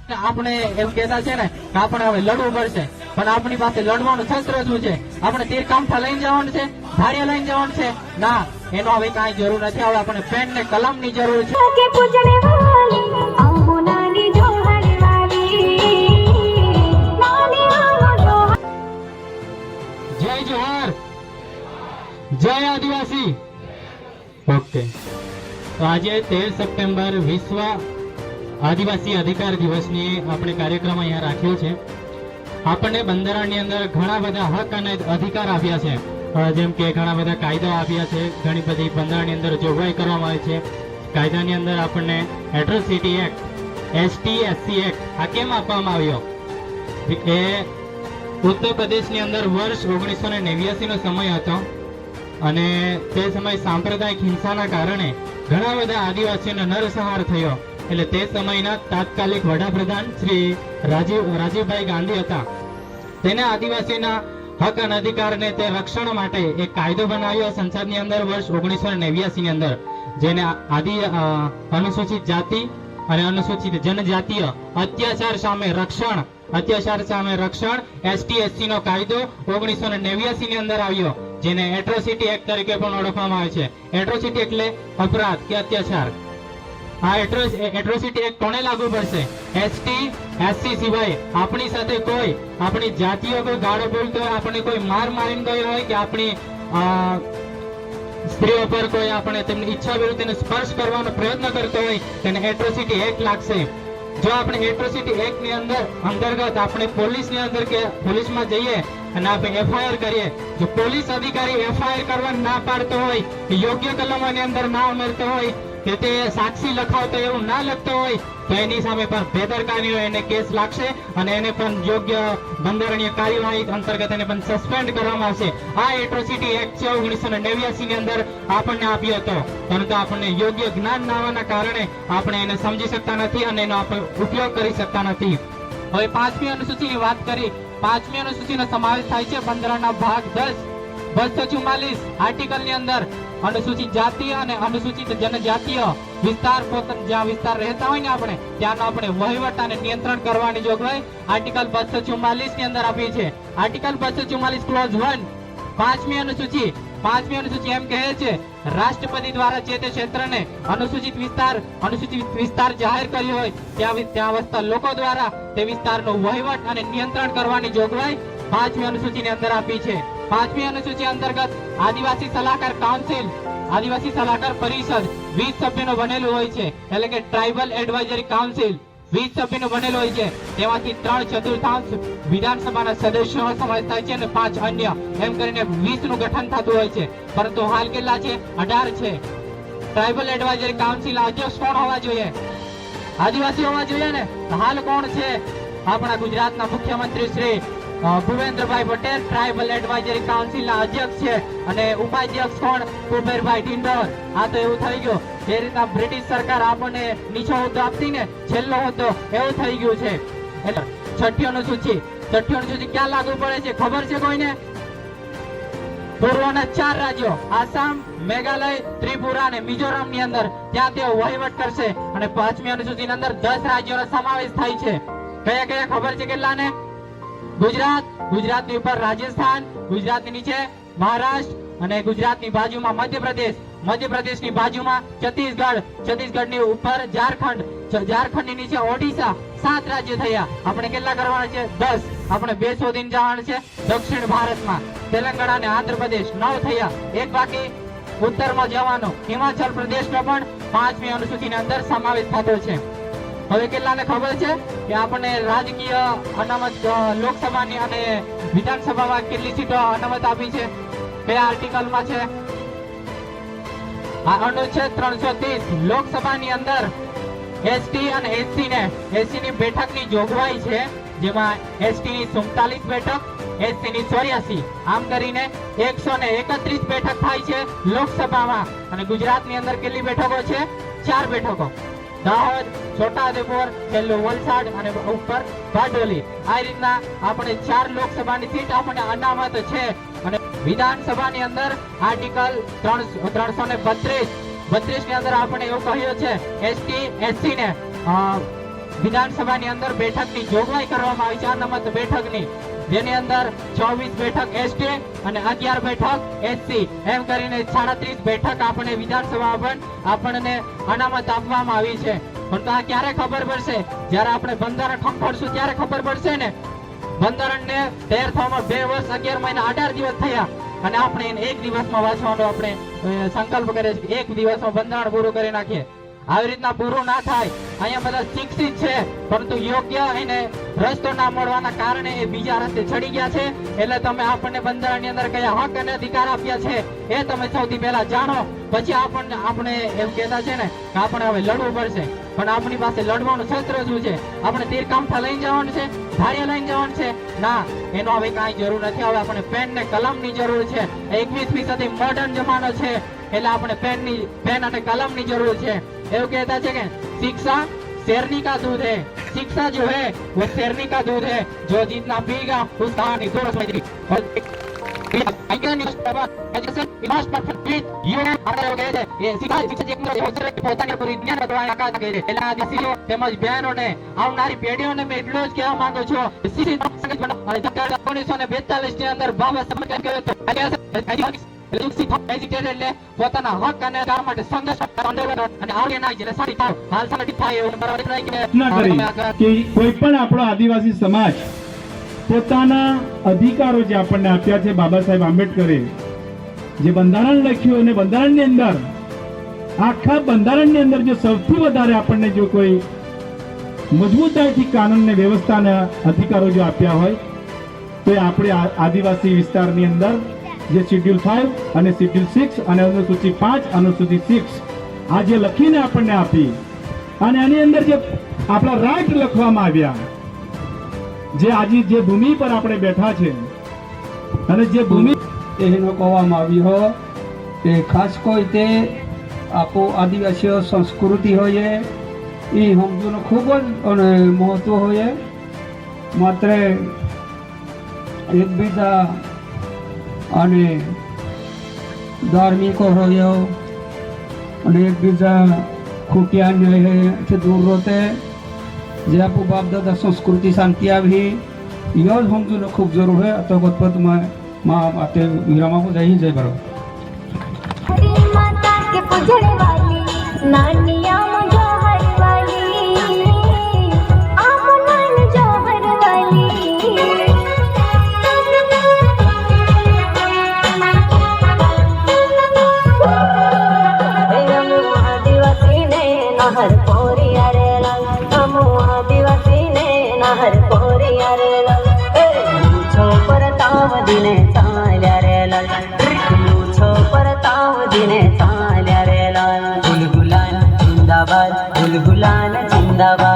આપણે એમ કહેતા છે ને કે આપણે હવે લડવું પડશે, પણ આપણી પાસે લડવાનું શસ્ત્ર શું છે? આપણે તીર કામઠા લઈને જવાનું છે, ધાડિયા લઈને જવાનું છે? ના, એનો હવે કાંઈ જરૂર નથી. હવે આપણે પેન ને કલમ ની જરૂર છે. જય જોહર, જય આદિવાસી. ઓકે, તો આજે 13 સપ્ટેમ્બર વિશ્વ આદિવાસી અધિકાર દિવસની આપણે કાર્યક્રમ અહીંયા રાખ્યો છે. આપણને બંધારણની અંદર ઘણા બધા હક અને અધિકાર આપ્યા છે, જેમ કે ઘણા બધા કાયદા આપ્યા છે, ઘણી બધી બંધારણની અંદર જોગવાઈ કરવામાં આવી છે. કાયદાની અંદર આપણને એટ્રોસિટી એક્ટ, ST/SC એક્ટ આ કેમ આપવામાં આવ્યો? એ ઉત્તર પ્રદેશની અંદર વર્ષ 1989 નો સમય હતો અને તે સમય સાંપ્રદાયિક હિંસાના કારણે ઘણા બધા આદિવાસીઓનો નરસંહાર થયો. એટલે તે સમયના તાત્કાલિક વડાપ્રધાન શ્રી રાજીવભાઈ ગાંધી હતા. તેને આદિવાસીના હક અને અધિકારને તે રક્ષણ માટે એક કાયદો બનાવ્યો સંસદની અંદર વર્ષ 1989 ની અંદર, જેને અનુસૂચિત જાતિ અને અનુસૂચિત જનજાતીય અત્યાચાર સામે રક્ષણ ST/SC નો કાયદો 1989 ની અંદર આવ્યો, જેને એટ્રોસિટી એક્ટ તરીકે પણ ઓળખવામાં આવે છે. એટ્રોસિટી એટલે અપરાધ કે અત્યાચાર. આ એટ્રોસિટી એક્ટ કોને લાગુ પડશે? ST/SC સિવાય આપણી સાથે કોઈ, આપણી જાતિઓ કોઈ ગાળો બોલતો હોય, આપણે કોઈ મારીને ગયો હોય કે આપણી સ્ત્રીઓ પર કોઈ આપણે તેમની ઈચ્છા વિરુદ્ધ તેને સ્પર્શ કરવાનો પ્રયત્ન કરતો હોય, તેને એટ્રોસિટી એક્ટ લાગશે. જો આપણે એટ્રોસિટી એક્ટ ની અંતર્ગત આપણે પોલીસની અંદર કે પોલીસમાં જઈએ અને આપણે FIR કરીએ, જો પોલીસ અધિકારી FIR કરવા ના પાડતો હોય, યોગ્ય કલમોની અંદર ના ઉમેરતો હોય, કે તે સાક્ષી લખાવતો એવું ના લખતો હોય, તો એની સામે પણ બેદરકારી એને કેસ લાગશે અને એને પણ યોગ્ય બંધારણીય કાર્યવાહી અંતર્ગત એને પણ સસ્પેન્ડ કરવામાં આવશે. આ એટ્રોસિટી એક્ટ છે 1989 ની અંદર આપણને આપ્યો હતો, પરંતુ આપણને યોગ્ય જ્ઞાન ના હોવાના કારણે આપણે એને સમજી શકતા નથી અને એનો આપણે ઉપયોગ કરી શકતા નથી. હવે 5મી અનુસૂચિની વાત કરી. 5મી અનુસૂચિનો સમાવેશ થાય છે બંધારણના ભાગ 10 244 આર્ટિકલ ની અંદર અનુસૂચિત જાતિ અને અનુસૂચિત જનજાતીય વિસ્તાર, જ્યાં વિસ્તાર રહેતા હોય ને આપણે ત્યાંનો આપણે વહીવટ અને નિયંત્રણ કરવાની જોગવાઈ આર્ટિકલ 244 ની અંદર આપી છે. આર્ટિકલ 244 ક્લોઝ 1 5મી અનુસૂચિ એમ કહે છે, રાષ્ટ્રપતિ દ્વારા જે તે ક્ષેત્રને અનુસૂચિત વિસ્તાર જાહેર કર્યો હોય ત્યાં વસતા લોકો દ્વારા તે વિસ્તારનો વહીવટ અને નિયંત્રણ કરવાની જોગવાઈ 5મી અનુસૂચિની અંદર આપી છે. 5મી અનુસૂચિ અંતર્ગત આદિવાસી સલાહકાર કાઉન્સિલ, આદિવાસી સલાહકાર પરિષદ 20 સભ્યોનો બનેલું હોય છે, એટલે કે ટ્રાઇબલ એડવાઇઝરી કાઉન્સિલ 20 સભ્યોનો બનેલો હોય છે. તેમાંથી 3/4 વિધાનસભાના સદસ્યોનો સમાવેશ થાય છે અને 5 અન્ય, એમ કરીને 20 નું ગઠન થતું હોય છે. પરંતુ હાલ કેટલા છે? 18 છે. ટ્રાઇબલ એડવાઇઝરી કાઉન્સિલ અધ્યક્ષ કોણ હોવા જોઈએ? આદિવાસી હોવા જોઈએ ને. હાલ કોણ છે? આપણા ગુજરાતના મુખ્યમંત્રી શ્રી ભૂપેન્દ્રભાઈ પટેલ ટ્રાઇબલ એડવાઇઝરી કાઉન્સિલના અધ્યક્ષ છે અને ઉપાધ્યક્ષ કોણ? કુબેરભાઈ ઢિંડોર. આ તો એવું થઈ ગયું જે રીતના બ્રિટિશ સરકાર આપણને નીચો હોદ્દો આપતી ને, છેલ્લો હોદ્દો, એવું થઈ ગયું છે. એટલે 6ઠ્ઠી અનુસૂચિ ક્યાં લાગુ પડે છે ખબર છે કોઈને? પૂર્વના 4 રાજ્યો આસામ, મેઘાલય, ત્રિપુરા અને મિઝોરમ ની અંદર ત્યાં તેઓ વહીવટ કરશે. અને 5મી અનુસૂચિની અંદર 10 રાજ્યોનો સમાવેશ થાય છે. કયા કયા ખબર છે કેટલાને? ગુજરાતની ઉપર રાજસ્થાન, ગુજરાતની નીચે મહારાષ્ટ્ર અને ગુજરાતની બાજુમાં મધ્યપ્રદેશની બાજુમાં છત્તીસગઢની ઉપર ઝારખંડની નીચે ઓડિશા. 7 રાજ્યો થયા. આપણે કેટલા કરવાના છે? 10. આપણે 2 શોધીને જવાના છે દક્ષિણ ભારતમાં. તેલંગાણા અને આંધ્રપ્રદેશ 9 થયા. એક બાકી ઉત્તરમાં જવાનો હિમાચલ પ્રદેશનો પણ 5મી અનુસૂચિની અંદર સમાવેશ થતો છે. હવે કેટલાને ખબર છે કે આપણને રાજકીય અનામત લોકસભાની અને વિધાનસભામાં કેટલી સીટો અનામત આપી છે? કયા આર્ટિકલમાં છે? આ અનુચ્છેદ 330 લોકસભાની અંદર ST અને SC ની બેઠકની જોગવાઈ છે, જેમાં ST ની 47 બેઠક, SC ની 84, આમ કરીને 131 બેઠક થાય છે લોકસભામાં. અને ગુજરાતની અંદર કેટલી બેઠકો છે? 4 બેઠકો. દાહોદ, છોટાઉદેપુર, છેલ્લું વલસાડ અને ઉપર બારડોલી. આ રીતના આપણે 4 લોકસભાની સીટ આપણને અનામત છે. અને વિધાનસભાની અંદર આર્ટિકલ 332 ની અંદર આપણે એવું કહ્યું છે ST/SC ને વિધાનસભાની અંદર બેઠકની જોગવાઈ કરવામાં આવી છે અનામત બેઠકની, જેની અંદર 24 બેઠક એસટી અને 11 બેઠક એસસી એમ કરીને 37 બેઠક આપણે વિધાનસભામાં આપણને અનામત આપવામાં આવી છે. પણ તો આ ક્યારે ખબર પડશે? જ્યારે આપણે બંધારણ ખંખોળશું ત્યારે ખબર પડશે ને. બંધારણને તૈયાર થવામાં 2 વર્ષ 11 મહિના 18 દિવસ થયા અને આપણે એને 1 દિવસમાં વાંચવાનો આપણે સંકલ્પ કરીએ છીએ. 1 દિવસમાં બંધારણ પૂરું કરી નાખીએ. આવી રીતના પૂરું ના થાય. અહીંયા બધા શિક્ષિત છે પરંતુ યોગ્ય એને રસ્તો ના મળવાના કારણે એ બીજા રસ્તે ચડી ગયા છે. એટલે તમે આપણને બંધારણની અંદર કયા હક અને અધિકાર આપ્યા છે એ તમે સૌથી પહેલા જાણો, પછી આપણે એમ કહેતા છે ને કે આપણે હવે લડવું પડશે. પણ આપણી પાસે લડવાનું શસ્ત્ર શું છે? આપણે તીર કામઠા લઈને જવાનું છે, ધારિયા લઈને જવાનું છે? ના, એનો હવે કાંઈ જરૂર નથી. હવે આપણે પેન ને કલમની જરૂર છે. 21મી સદી મોડર્ન જમાનો છે એટલે આપણે પેન અને કલમની જરૂર છે. એવું कहता है कि शिक्षा शेरनी का दूध है, शिक्षा जो है वो शेरनी का दूध है, जो जितना पीगा उसका निर्दोष बनेगी. તેમજ બહેનોને આવનારી પેઢીઓને મેં એટલું જ કહેવા માંગુ છું, 1942 ની અંદર બાબા સાહેબ કહ્યું એટલે પોતાના હક અને અધિકાર માટે સંઘર્ષ આંદોલન અને આવડે ના જેને સાડી થાવ હાલ સાડી થાય એવું કે કોઈ પણ આપણો આદિવાસી સમાજ પોતાના અધિકારો જે આપણને આપ્યા છે બાબા સાહેબ આંબેડકરે જે બંધારણ લખ્યું અને બંધારણની અંદર આખા બંધારણની અંદર જો સૌથી વધારે આપણને જો કોઈ મજબૂતાઈથી કાનૂન ને વ્યવસ્થાના અધિકારો જો આપ્યા હોય તો એ આપણે આદિવાસી વિસ્તારની અંદર જે શેડ્યુલ 5 અને શેડ્યુલ 6 અને અનુસૂચિ 5 અનુસૂચિ 6 આ જે લખીને આપણને આપી અને આની અંદર જે આપણા રાઈટ લખવામાં આવ્યા, જે આજે જે ભૂમિ પર આપણે બેઠા છે અને જે ભૂમિ એનો કહેવામાં આવ્યો કે ખાસ કોઈ તે આપો આદિવાસીઓ સંસ્કૃતિ હોય એ સમજવાનું ખૂબ જ અને મહત્વ હોય. માત્ર એકબીજા અને ધાર્મિકો હોય અને એકબીજા ખૂટ્યા ન્યાયથી દૂર રહેતે જે આપો બાપ દાદા સંસ્કૃતિ શાંતિ આવી યો જ સમજવાનું ખૂબ જરૂર હોય. તો ગતપતમાં આતે વિરામ આપો. જય હિન્દ, જય ભારત. माता के पूजने वाली नानिया जोहर वाली आमनान जोहर वाली आदिवासी ने नहर पोरिया रे हम आदिवासी ने नहर पोरिया रे छो परताव दिने चाल्या रे दिने चाल्या रे लाल गुलगुलान जिंदाबाद, गुलगुलान जिंदाबाद.